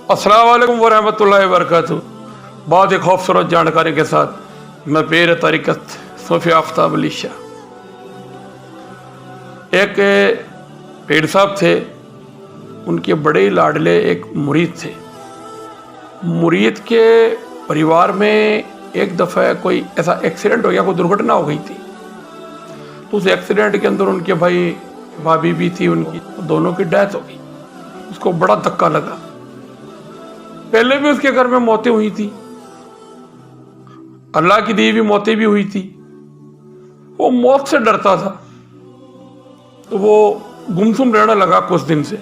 अस्सलाम वालेकुम वरहमतुल्लाहि वबरकातुहू। बहुत ही खूबसूरत जानकारी के साथ मैं पीर तरीक़त सूफी आफ्ताब अली शाह। एक पीर साहब थे, उनके बड़े ही लाडले एक मुरीद थे। मुरीद के परिवार में एक दफ़ा कोई ऐसा एक्सीडेंट हो गया, कोई दुर्घटना हो गई थी। तो उस एक्सीडेंट के अंदर उनके भाई भाभी भी थी, उनकी दोनों की डेथ हो गई। उसको बड़ा धक्का लगा। पहले भी उसके घर में मौतें हुई थी, अल्लाह की दी हुई मौतें भी हुई थी। वो मौत से डरता था, तो वो गुमसुम रहने लगा। कुछ दिन से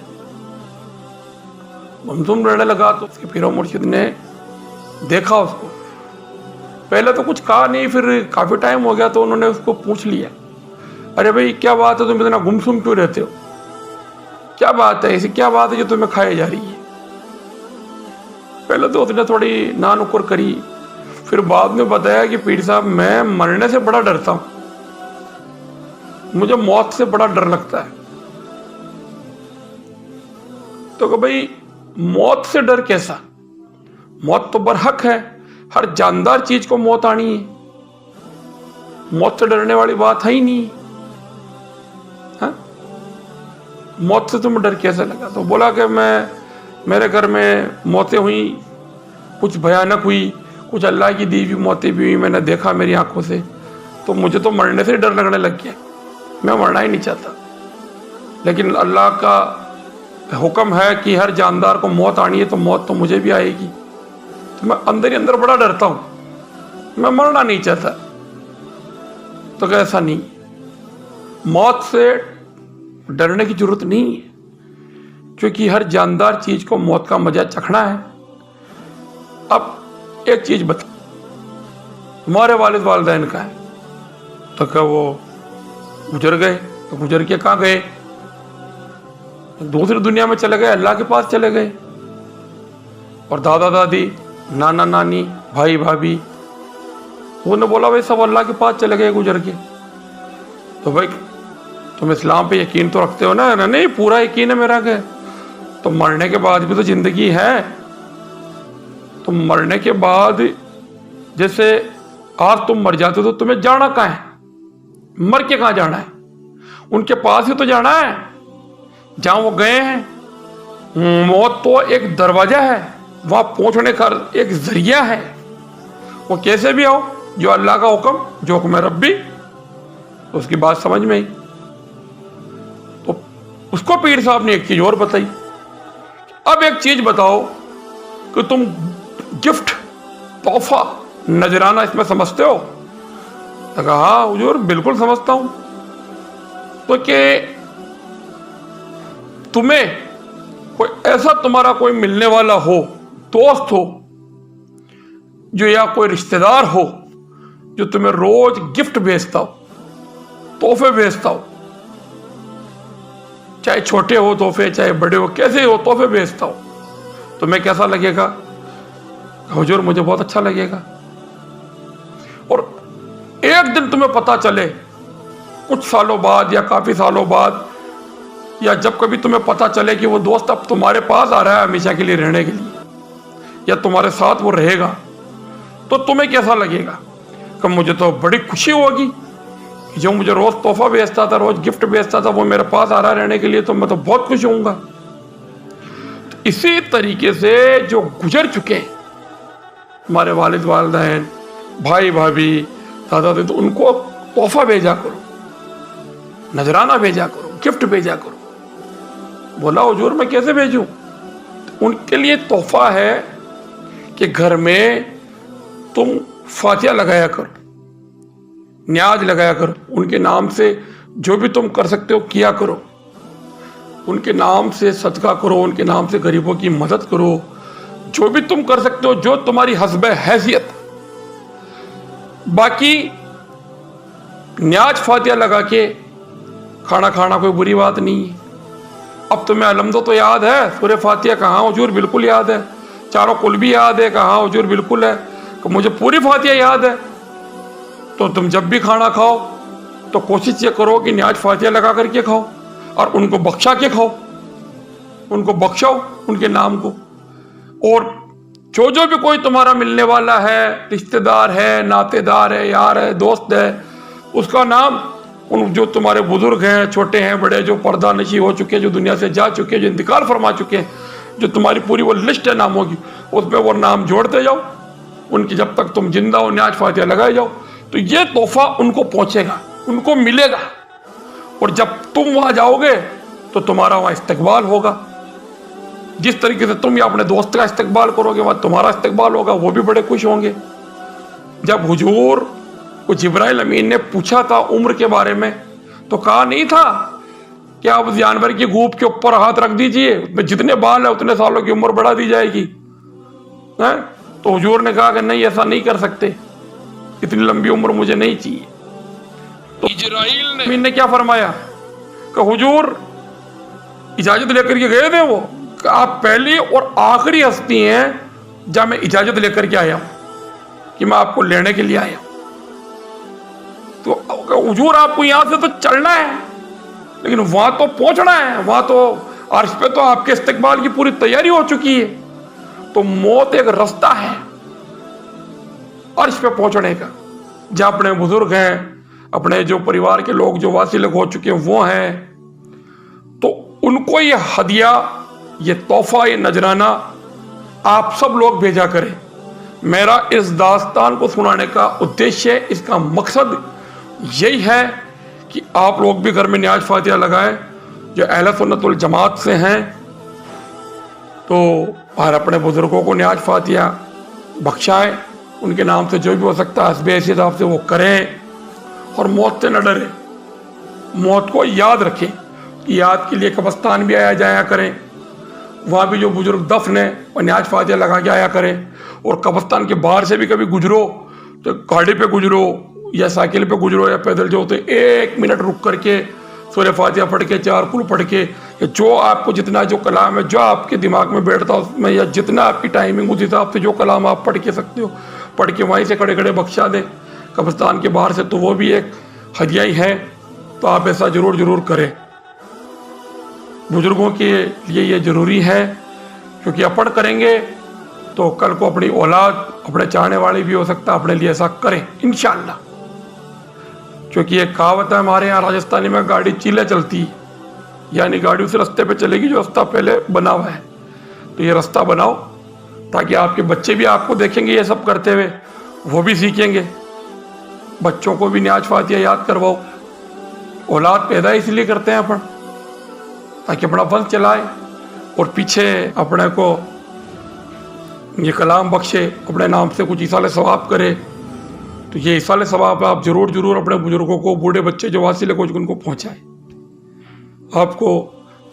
गुमसुम रहने लगा तो उसके पीर मुर्शिद ने देखा उसको। पहले तो कुछ कहा नहीं, फिर काफ़ी टाइम हो गया तो उन्होंने उसको पूछ लिया, अरे भाई क्या बात है, तुम इतना गुमसुम क्यों रहते हो? क्या बात है, ऐसी क्या बात है जो तुम्हें खाई जा रही है? पहले तो उसने थोड़ी ना नुक्कर करी, फिर बाद में बताया कि पीर साहब मैं मरने से बड़ा डरता हूं, मुझे मौत से बड़ा डर लगता है। तो कहा भाई मौत से डर कैसा? मौत तो बरहक है, हर जानदार चीज को मौत आनी है, मौत से डरने वाली बात है ही नहीं। हाँ? मौत से तुम्हें डर कैसे लगा? तो बोला कि मेरे घर में मौतें हुई, कुछ भयानक हुई, कुछ अल्लाह की दी हुई मौतें भी हुई, मैंने देखा मेरी आंखों से, तो मुझे तो मरने से डर लगने लग गया। मैं मरना ही नहीं चाहता, लेकिन अल्लाह का हुक्म है कि हर जानदार को मौत आनी है, तो मौत तो मुझे भी आएगी। तो मैं अंदर ही अंदर बड़ा डरता हूँ, मैं मरना नहीं चाहता। तो ऐसा नहीं, मौत से डरने की जरूरत नहीं है, क्योंकि हर जानदार चीज को मौत का मजा चखना है। अब एक चीज बता, तुम्हारे वालिद वालिदैन का है, तो क्या वो गुजर गए? तो गुजर के कहाँ गए? दूसरी दुनिया में चले गए, अल्लाह के पास चले गए। और दादा दादी, नाना नानी, भाई भाभी, उन्होंने बोला भाई सब अल्लाह के पास चले गए गुजर के। तो भाई तुम इस्लाम पे यकीन तो रखते हो ना? नहीं, पूरा यकीन है मेरा के। तो मरने के बाद भी तो जिंदगी है। तो मरने के बाद जैसे आज तुम मर जाते हो तो तुम्हें जाना कहाँ है? मर के कहाँ जाना है? उनके पास ही तो जाना है जहां वो गए हैं। मौत तो एक दरवाजा है, वहां पहुंचने का एक जरिया है। वो कैसे भी हो, जो अल्लाह का हुक्म, जो हुक्म रब्बी, तो उसकी बात समझ में आई। तो उसको पीर साहब ने एक चीज और बताई, अब एक चीज बताओ कि तुम गिफ्ट, तोहफा, नजराना इसमें समझते हो? तो कहा हाँ हुजूर बिल्कुल समझता हूं। तो कि तुम्हें कोई ऐसा तुम्हारा कोई मिलने वाला हो, दोस्त हो, जो या कोई रिश्तेदार हो, जो तुम्हें रोज गिफ्ट भेजता हो, तोहफे भेजता हो, चाहे छोटे हो तोहफे, चाहे बड़े हो, कैसे हो तोहफे भेजता हो, तुम्हें कैसा लगेगा? हुजूर मुझे बहुत अच्छा लगेगा। और एक दिन तुम्हें पता चले, कुछ सालों बाद या काफी सालों बाद, या जब कभी तुम्हें पता चले कि वो दोस्त अब तुम्हारे पास आ रहा है हमेशा के लिए रहने के लिए, या तुम्हारे साथ वो रहेगा, तो तुम्हें कैसा लगेगा? कि मुझे तो बड़ी खुशी होगी कि जो मुझे रोज तोहफा भेजता था, रोज गिफ्ट भेजता था, वो मेरे पास आ रहा है रहने के लिए, तो मैं तो बहुत खुश होऊंगा। तो इसी तरीके से जो गुजर चुके हैं हमारे वालिद वालिदैन, भाई भाभी, दादा दादी, तो उनको तोहफा भेजा करो, नजराना भेजा करो, गिफ्ट भेजा करो। बोला हुजूर मैं कैसे भेजूं? तो उनके लिए तोहफा है कि घर में तुम फातिहा लगाया करो, न्याज लगाया करो, उनके नाम से जो भी तुम कर सकते हो किया करो, उनके नाम से सदका करो, उनके नाम से गरीबों की मदद करो, जो भी तुम कर सकते हो, जो तुम्हारी हस्ब हैसियत। बाकी न्याज फातिहा लगा के खाना खाना कोई बुरी बात नहीं है। अब तुम्हें अलमदो तो याद है, सूरह फातिहा कहाँ हुजूर? बिल्कुल याद है। चारों कुल भी याद है? कहाँ हुजूर? बिल्कुल है। कि मुझे पूरी फातिहा याद है। तो तुम जब भी खाना खाओ तो कोशिश ये करो कि न्याज फातिहा लगा करके खाओ, और उनको बख्शा के खाओ, उनको बख्शाओ उनके नाम को। اور जो भी कोई तुम्हारा मिलने वाला है, रिश्तेदार है, नातेदार है, यार है, दोस्त है, उसका नाम उन जो तुम्हारे बुजुर्ग हैं, छोटे हैं, बड़े, जो पर्दा नशी हो चुके हैं, जो दुनिया से जा चुके हैं, जो इंतकाल फरमा चुके हैं, जो तुम्हारी पूरी वो लिस्ट है नामों की, उसमें वो नाम जोड़ते जाओ। उनकी जब तक तुम जिंदा हो न्याज फातिहा लगाए जाओ, तो ये तोहफा उनको पहुंचेगा, उनको मिलेगा। और जब तुम वहां जाओगे तो तुम्हारा वहां इस्तकबाल होगा। जिस तरीके से तुम या अपने दोस्त का इस्तकबाल करोगे, वहां तुम्हारा इस्तकबाल होगा, वो भी बड़े खुश होंगे। जब हुजूर को जिब्राइल अमीन ने पूछा था उम्र के बारे में, तो कहा नहीं था कि आप उस जानवर की गूप के ऊपर हाथ रख दीजिए, उसमें जितने बाल है उतने सालों की उम्र बढ़ा दी जाएगी, है? तो हुजूर ने कहा कि नहीं, ऐसा नहीं कर सकते, इतनी लंबी उम्र मुझे नहीं चाहिए। तो जिब्राइल ने क्या फरमाया कि हुजूर इजाजत लेकर के गए थे वो, कि आप पहली और आखिरी हस्ती हैं जब मैं इजाजत लेकर के आया हूं कि मैं आपको लेने के लिए आया। तो हुजूर आपको यहां से तो चलना है, लेकिन वहां तो पहुंचना है, वहां तो अर्श पे तो आपके इस्तकबाल की पूरी तैयारी हो चुकी है। तो मौत एक रास्ता है अर्श पे पहुंचने का, जहां अपने बुजुर्ग हैं, अपने जो परिवार के लोग जो वासिल हो चुके हैं वो हैं, तो उनको ये हदिया, ये तोहफा, ये नजराना आप सब लोग भेजा करें। मेरा इस दास्तान को सुनाने का उद्देश्य, इसका मकसद यही है कि आप लोग भी घर में न्याज फातिहा लगाएं, जो अहले सुन्नत वल जमात से हैं, तो और अपने बुजुर्गों को न्याज फातिहा बख्शाएं, उनके नाम से जो भी हो सकता है हस्बे हैसियत आपसे वो करें, और मौत से न डरें, मौत को याद रखें। याद के लिए कब्रिस्तान भी आया जाया करें, वहाँ भी जो बुजुर्ग दफन है वो न्याज फातिहा लगा के आया करें। और कब्रिस्तान के बाहर से भी कभी गुजरो तो गाड़ी पे गुजरो या साइकिल पे गुजरो या पैदल जो, तो 1 मिनट रुक करके सूरह फातिहा पढ़ के, 4 कुल पढ़ के, जो आपको जितना जो कलाम है, जो आपके दिमाग में बैठता उसमें, या जितना आपकी टाइमिंग उस हिसाब से जो कलाम आप पढ़ के सकते हो, पढ़ के वहीं से खड़े खड़े बख्शा दें कब्रिस्तान के बाहर से, तो वो भी एक हदिया ही है। तो आप ऐसा जरूर करें। बुजुर्गों के लिए ये ज़रूरी है, क्योंकि अपन करेंगे तो कल को अपनी औलाद, अपने चाहने वाले भी हो सकता है अपने लिए ऐसा करें इंशाअल्लाह। क्योंकि एक कहावत है हमारे यहाँ राजस्थानी में, गाड़ी चीले चलती, यानी गाड़ी उस रास्ते पे चलेगी जो रास्ता पहले बना हुआ है। तो ये रास्ता बनाओ ताकि आपके बच्चे भी आपको देखेंगे ये सब करते हुए, वो भी सीखेंगे। बच्चों को भी न्याज फातिहा याद करवाओ। औलाद पैदा इसलिए करते हैं अपन, ताकि अपना वंश चलाए और पीछे अपने को ये कलाम बख्शे, अपने नाम से कुछ इसाले सवाब करे। तो ये इसाले सवाब आप जरूर अपने बुजुर्गों को, बूढ़े बच्चे जो वासिल है उनको पहुँचाएं। आपको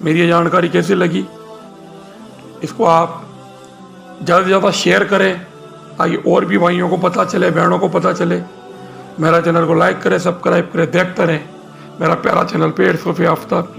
मेरी ये जानकारी कैसी लगी, इसको आप ज़्यादा से ज़्यादा शेयर करें ताकि और भी भाइयों को पता चले, बहनों को पता चले। मेरा चैनल को लाइक करें, सब्सक्राइब करें, देखते रहें मेरा प्यारा चैनल पेड़ सूफी आफ्ताब।